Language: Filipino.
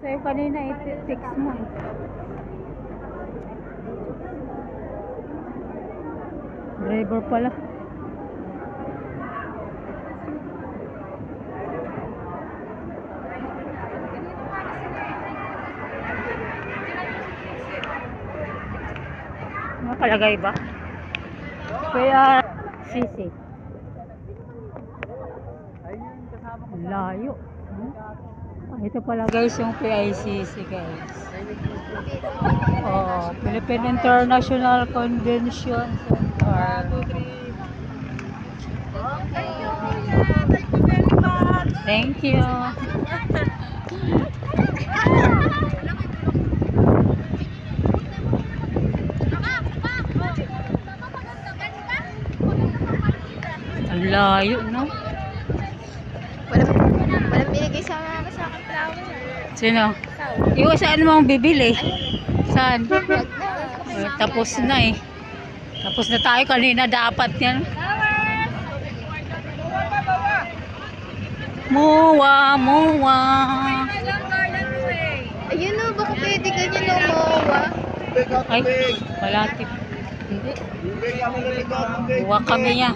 Sa'yo kanina, i-text mo eh. Driver pala. Nakalagay ba? Kaya sisi. Layo. Ito pala guys yung PICC guys. Oh, Philippine International Convention Center. Thank you. Ang layo, no? Walang binigay sa akin flower. Sino? Ikaw saan mo ang bibili? Saan? Tapos na eh. Tapos na tayo kanina dapat yan. Muwa, muwa. Ayun o, baka pwede ganyan o mawa. Ay, malapit. Hindi. Muwa kami yan.